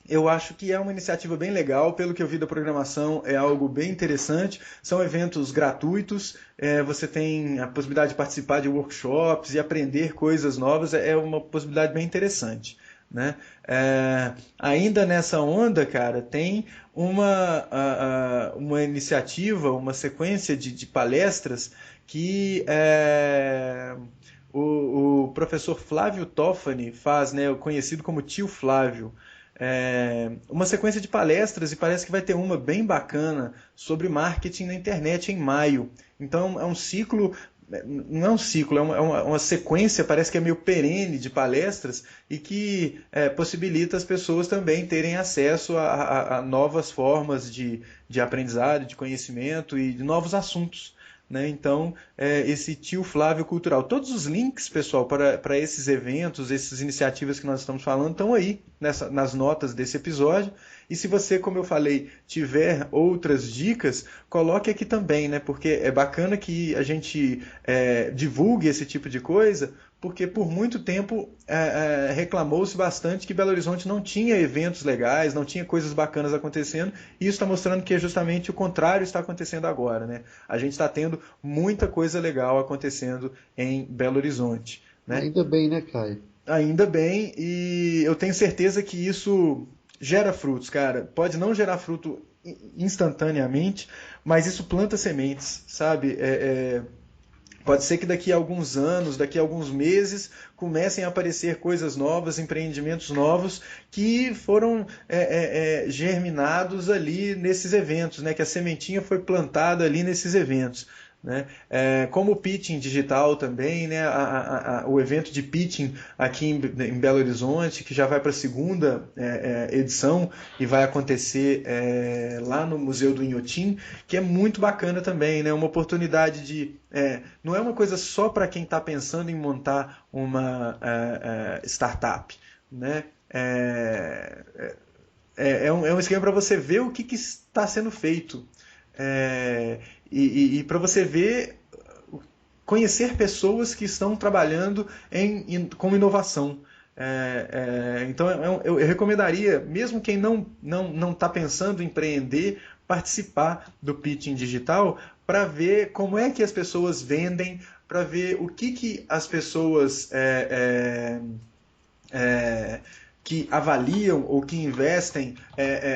eu acho que é uma iniciativa bem legal, pelo que eu vi da programação, é algo bem interessante. São eventos gratuitos, você tem a possibilidade de participar de workshops e aprender coisas novas, é uma possibilidade bem interessante. Né? Ainda nessa onda, cara, tem uma iniciativa, uma sequência de palestras que o professor Flávio Toffani faz, né, conhecido como Tio Flávio, uma sequência de palestras e parece que vai ter uma bem bacana sobre marketing na internet em maio. Então é um ciclo, não é um ciclo, é uma sequência, parece que é meio perene de palestras e que possibilita as pessoas também terem acesso a novas formas de aprendizado, de conhecimento e de novos assuntos. Né? Então, esse Tio Flávio Cultural. Todos os links, pessoal, para esses eventos, essas iniciativas que nós estamos falando, estão aí nas notas desse episódio. E se você, como eu falei, tiver outras dicas, coloque aqui também, né? Porque é bacana que a gente divulgue esse tipo de coisa, porque por muito tempo reclamou-se bastante que Belo Horizonte não tinha eventos legais, não tinha coisas bacanas acontecendo, e isso está mostrando que é justamente o contrário está acontecendo agora. Né? A gente está tendo muita coisa legal acontecendo em Belo Horizonte. Né? Ainda bem, né, Caio? Ainda bem, e eu tenho certeza que isso gera frutos, cara. Pode não gerar fruto instantaneamente, mas isso planta sementes, sabe? Pode ser que daqui a alguns anos, daqui a alguns meses, comecem a aparecer coisas novas, empreendimentos novos que foram germinados ali nesses eventos, né? Que a sementinha foi plantada ali nesses eventos. Né? Como o pitching digital também, né? O evento de pitching aqui em Belo Horizonte, que já vai para a segunda edição e vai acontecer lá no Museu do Inhotim, que é muito bacana também, né? Uma oportunidade de... não é uma coisa só para quem está pensando em montar uma startup. Né? É um esquema para você ver o que está sendo feito. E para você ver, conhecer pessoas que estão trabalhando com inovação. Então eu recomendaria, mesmo quem não está pensando em empreender, participar do pitching digital para ver como é que as pessoas vendem, para ver o que as pessoas que avaliam ou que investem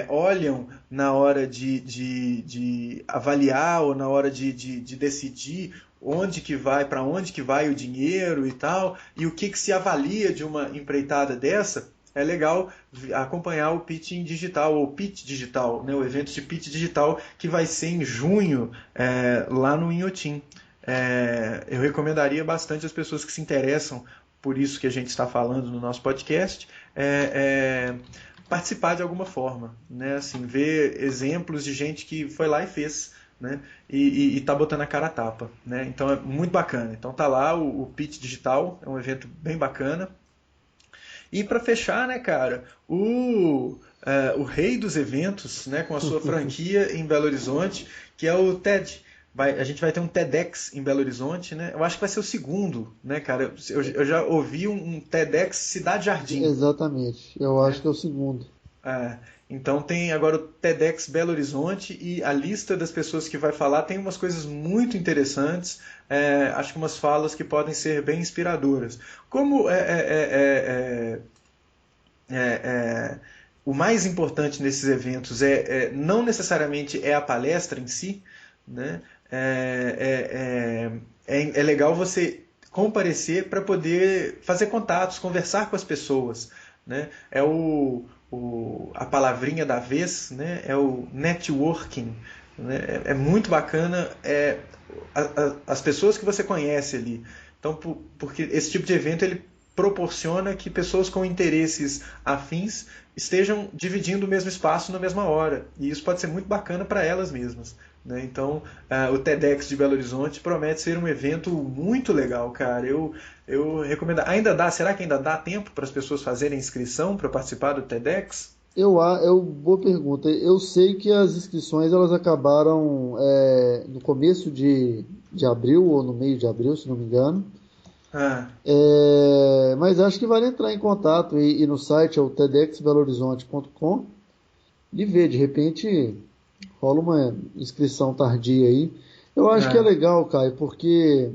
olham na hora de avaliar ou na hora de decidir onde que vai, para onde que vai o dinheiro e tal, e o que se avalia de uma empreitada dessa. É legal acompanhar o Pitching Digital, ou Pitch Digital, né, o evento de Pitch Digital que vai ser em junho, lá no Inhotim. Eu recomendaria bastante as pessoas que se interessam por isso que a gente está falando no nosso podcast, participar de alguma forma, né? Assim, ver exemplos de gente que foi lá e fez, né? E tá botando a cara a tapa, né? Então é muito bacana. Então tá lá o Pitch Digital, é um evento bem bacana. E para fechar, né, cara, o rei dos eventos, né, com a sua franquia em Belo Horizonte, que é o TED. A gente vai ter um TEDx em Belo Horizonte, né? Eu acho que vai ser o segundo, né, cara? Eu já ouvi um TEDx Cidade Jardim, Exatamente. Eu né? acho que é o segundo. É, então tem agora o TEDx Belo Horizonte e a lista das pessoas que vai falar tem umas coisas muito interessantes, acho que umas falas que podem ser bem inspiradoras. Como o mais importante nesses eventos não necessariamente é a palestra em si, né? É legal você comparecer para poder fazer contatos, conversar com as pessoas, né? A palavrinha da vez, né? É o networking, né? É muito bacana as pessoas que você conhece ali. Então, porque esse tipo de evento ele proporciona que pessoas com interesses afins estejam dividindo o mesmo espaço na mesma hora. E isso pode ser muito bacana para elas mesmas, né? Então, o TEDx de Belo Horizonte promete ser um evento muito legal, cara. Eu recomendo. Ainda dá? Será que ainda dá tempo para as pessoas fazerem inscrição para participar do TEDx? Boa pergunta. Eu sei que as inscrições elas acabaram no começo de abril ou no meio de abril, se não me engano. Ah, Mas acho que vale entrar em contato e no site é o tedxbelohorizonte.com e ver, de repente rola uma inscrição tardia aí. Eu acho que é ah, legal, Caio, porque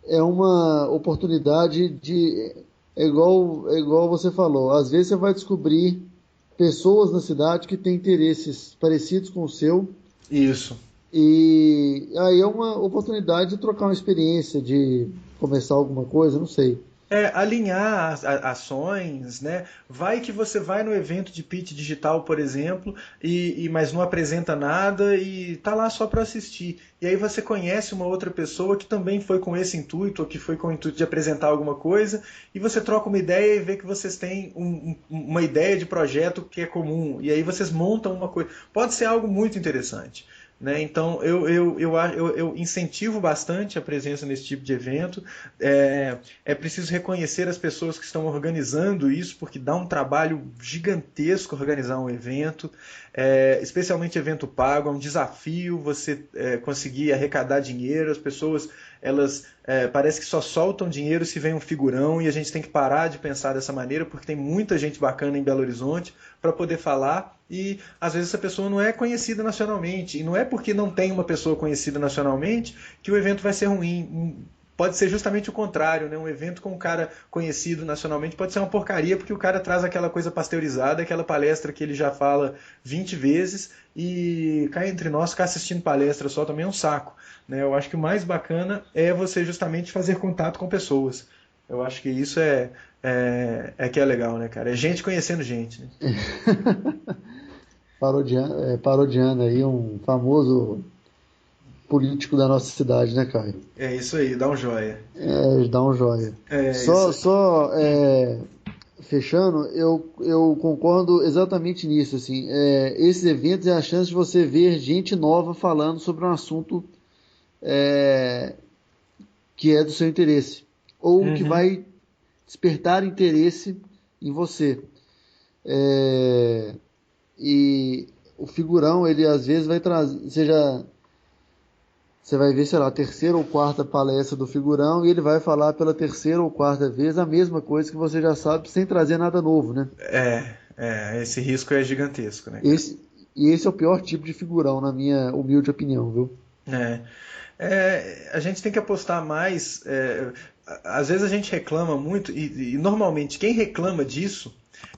é uma oportunidade de. É igual você falou, às vezes você vai descobrir pessoas na cidade que têm interesses parecidos com o seu, isso. e aí é uma oportunidade de trocar uma experiência, de começar alguma coisa, não sei. Alinhar ações, né? Vai que você vai no evento de pitch digital, por exemplo, mas não apresenta nada e tá lá só para assistir. E aí você conhece uma outra pessoa que também foi com esse intuito, ou que foi com o intuito de apresentar alguma coisa, e você troca uma ideia e vê que vocês têm uma ideia de projeto que é comum. E aí vocês montam uma coisa. Pode ser algo muito interessante. Né? Então eu incentivo bastante a presença nesse tipo de evento. É preciso reconhecer as pessoas que estão organizando isso, porque dá um trabalho gigantesco organizar um evento, especialmente evento pago. É um desafio você conseguir arrecadar dinheiro. As pessoas elas parece que só soltam dinheiro se vem um figurão, e a gente tem que parar de pensar dessa maneira, porque tem muita gente bacana em Belo Horizonte para poder falar, e às vezes essa pessoa não é conhecida nacionalmente, e não é porque não tem uma pessoa conhecida nacionalmente que o evento vai ser ruim. Pode ser justamente o contrário, né? Um evento com um cara conhecido nacionalmente pode ser uma porcaria, porque o cara traz aquela coisa pasteurizada, aquela palestra que ele já fala 20 vezes, e cá entre nós, ficar assistindo palestra só também é um saco, né? Eu acho que o mais bacana é você justamente fazer contato com pessoas. Eu acho que isso que é legal, né, cara? É gente conhecendo gente, né? Parodiando aí um famoso político da nossa cidade, né, Caio? É isso aí, dá um joia. Dá um joia. É isso Só, aí. só fechando, eu concordo exatamente nisso. Assim, esses eventos é a chance de você ver gente nova falando sobre um assunto é, que é do seu interesse, ou que Uhum. vai despertar interesse em você. É, e o figurão, ele às vezes vai trazer, você vai ver, sei lá, a terceira ou quarta palestra do figurão e ele vai falar pela terceira ou quarta vez a mesma coisa que você já sabe, sem trazer nada novo, né? Esse risco é gigantesco, né, cara? Esse, e esse é o pior tipo de figurão, na minha humilde opinião, viu? É. A gente tem que apostar mais. Às vezes a gente reclama muito, e normalmente quem reclama disso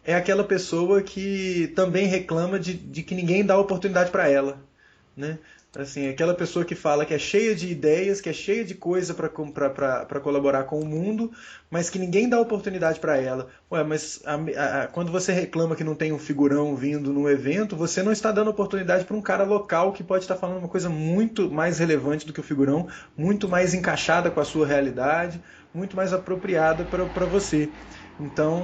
é aquela pessoa que também reclama de que ninguém dá oportunidade para ela. né? Assim, aquela pessoa que fala que é cheia de ideias, que é cheia de coisa para colaborar com o mundo, mas que ninguém dá oportunidade para ela. Ué, mas quando você reclama que não tem um figurão vindo no evento, você não está dando oportunidade para um cara local que pode estar falando uma coisa muito mais relevante do que o figurão, muito mais encaixada com a sua realidade, muito mais apropriada para você. Então,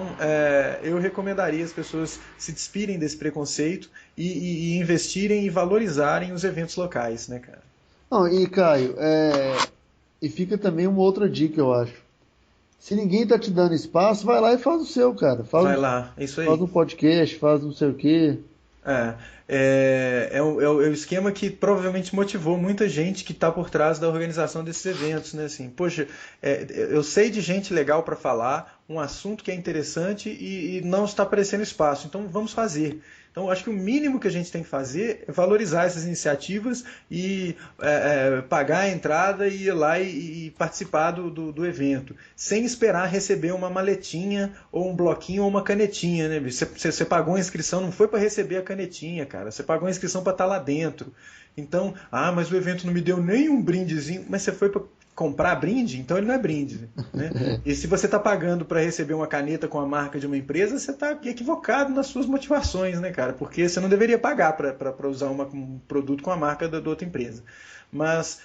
eu recomendaria as pessoas se despirem desse preconceito e investirem e valorizarem os eventos locais, né, cara? Não, e Caio, e fica também uma outra dica, eu acho. Se ninguém tá te dando espaço, vai lá e faz o seu, cara. Vai lá, é isso Faz aí. um podcast, faz não sei o quê. É o esquema que provavelmente motivou muita gente que está por trás da organização desses eventos, né? Assim, poxa, eu sei de gente legal para falar, um assunto que é interessante e não está aparecendo espaço, então vamos fazer. Então, acho que o mínimo que a gente tem que fazer é valorizar essas iniciativas e pagar a entrada e ir lá e participar do evento, sem esperar receber uma maletinha ou um bloquinho ou uma canetinha, né? Você pagou a inscrição, não foi para receber a canetinha, cara. Você pagou a inscrição para estar lá dentro. Então, mas o evento não me deu nem um brindezinho, mas você foi para comprar brinde, então ele não é brinde, né? E se você está pagando para receber uma caneta com a marca de uma empresa, você está equivocado nas suas motivações, né, cara? Porque você não deveria pagar para usar um produto com a marca da outra empresa. Mas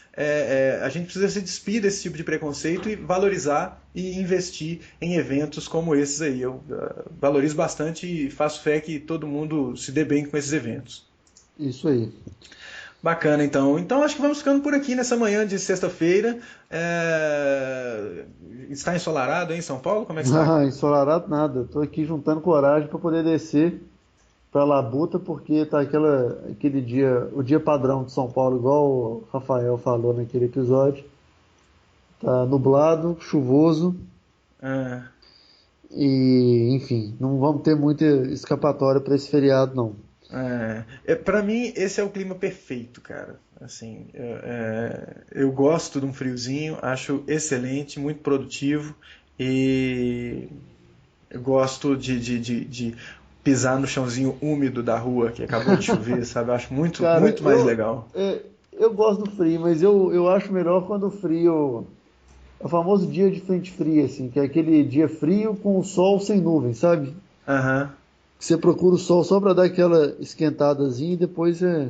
a gente precisa se despir desse tipo de preconceito e valorizar e investir em eventos como esses aí. Eu valorizo bastante e faço fé que todo mundo se dê bem com esses eventos. Isso aí. Bacana, então. Então acho que vamos ficando por aqui nessa manhã de sexta-feira. Está ensolarado aí em São Paulo? Como é que está? Ah, ensolarado nada. Tô aqui juntando coragem para poder descer pra Labuta, porque tá aquele dia, o dia padrão de São Paulo, igual o Rafael falou naquele episódio. Tá nublado, chuvoso Ah, e, enfim, não vamos ter muita escapatória para esse feriado, não. Para mim, esse é o clima perfeito, cara. Assim, eu gosto de um friozinho, acho excelente, muito produtivo e eu gosto de pisar no chãozinho úmido da rua que acabou de chover, sabe? Eu acho muito, Cara, muito mais legal. eu gosto do frio, mas eu acho melhor quando o frio. É o famoso dia de frente fria, assim, que é aquele dia frio com o sol sem nuvem, sabe? Aham. Que você procura o sol só pra dar aquela esquentadazinha e depois é.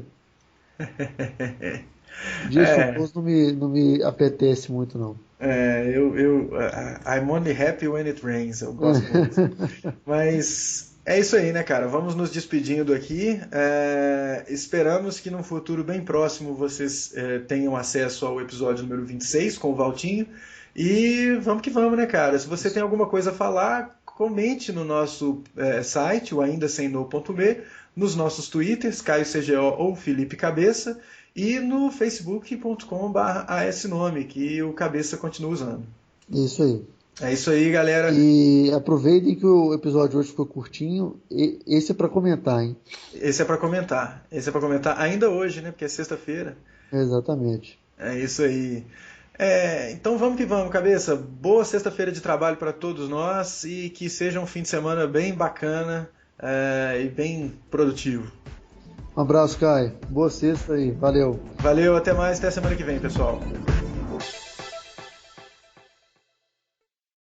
Dia É, chuvoso não me apetece muito, não. I'm only happy when it rains. Eu gosto muito. Mas é isso aí, né, cara? Vamos nos despedindo aqui. Esperamos que num futuro bem próximo vocês tenham acesso ao episódio número 26 com o Valtinho. E vamos que vamos, né, cara? Se você tem alguma coisa a falar, comente no nosso site, o aindasemno.me, nos nossos twitters, Caio CGO ou Felipe Cabeça, e no facebook.com/asnome, que o Cabeça continua usando. Isso aí. É isso aí, galera. E aproveitem que o episódio hoje ficou curtinho. Esse é pra comentar, hein? Esse é para comentar. Esse é para comentar ainda hoje, né? Porque é sexta-feira. Exatamente. É isso aí. Então vamos que vamos, cabeça. Boa sexta-feira de trabalho para todos nós e que seja um fim de semana bem bacana e bem produtivo. Um abraço, Caio. Boa sexta aí. Valeu. Valeu, até mais, até semana que vem, pessoal.